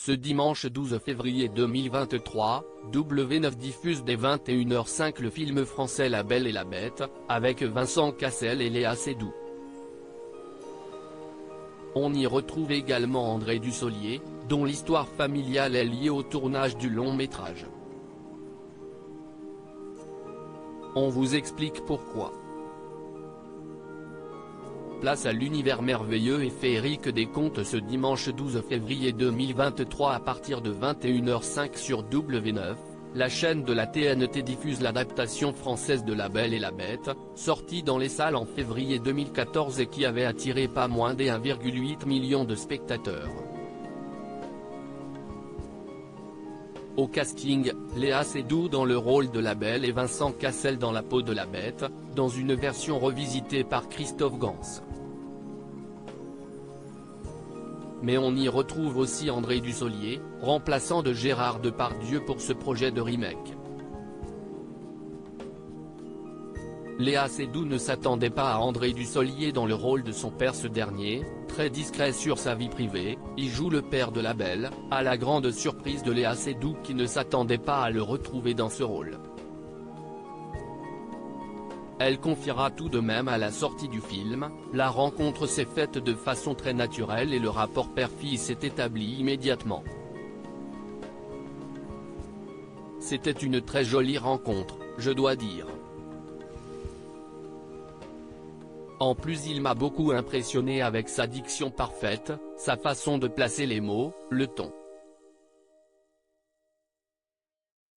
Ce dimanche 12 février 2023, W9 diffuse dès 21h05 le film français La Belle et la Bête, avec Vincent Cassel et Léa Seydoux. On y retrouve également André Dussolier, dont l'histoire familiale est liée au tournage du long métrage. On vous explique pourquoi. Place à l'univers merveilleux et féerique des contes ce dimanche 12 février 2023 à partir de 21h05 sur W9, la chaîne de la TNT diffuse l'adaptation française de La Belle et la Bête, sortie dans les salles en février 2014 et qui avait attiré pas moins des 1,8 million de spectateurs. Au casting, Léa Seydoux dans le rôle de la Belle et Vincent Cassel dans la peau de la Bête, dans une version revisitée par Christophe Gans. Mais on y retrouve aussi André Dussolier, remplaçant de Gérard Depardieu pour ce projet de remake. Léa Seydoux ne s'attendait pas à André Dussolier dans le rôle de son père. Ce dernier, très discret sur sa vie privée, y joue le père de la Belle, à la grande surprise de Léa Seydoux qui ne s'attendait pas à le retrouver dans ce rôle. Elle confiera tout de même à la sortie du film, la rencontre s'est faite de façon très naturelle et le rapport père-fille s'est établi immédiatement. C'était une très jolie rencontre, je dois dire. En plus il m'a beaucoup impressionné avec sa diction parfaite, sa façon de placer les mots, le ton.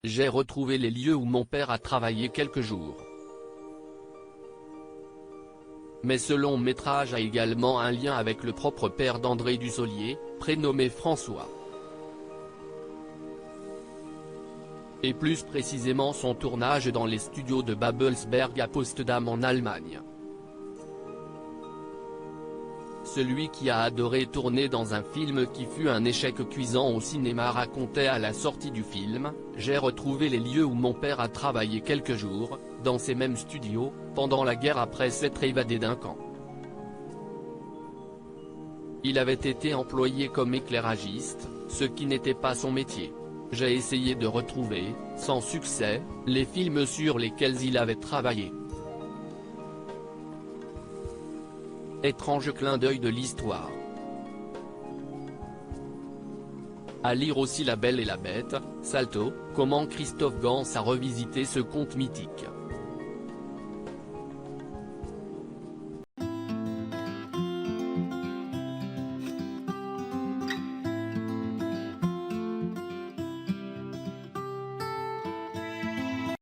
J'ai retrouvé les lieux où mon père a travaillé quelques jours. Mais ce long métrage a également un lien avec le propre père d'André Dussolier, prénommé François. Et plus précisément son tournage dans les studios de Babelsberg à Potsdam en Allemagne. Celui qui a adoré tourner dans un film qui fut un échec cuisant au cinéma racontait à la sortie du film « J'ai retrouvé les lieux où mon père a travaillé quelques jours, dans ces mêmes studios, pendant la guerre après s'être évadé d'un camp. Il avait été employé comme éclairagiste, ce qui n'était pas son métier. J'ai essayé de retrouver, sans succès, les films sur lesquels il avait travaillé. » Étrange clin d'œil de l'histoire. À lire aussi La Belle et la Bête, Salto, comment Christophe Gans a revisité ce conte mythique.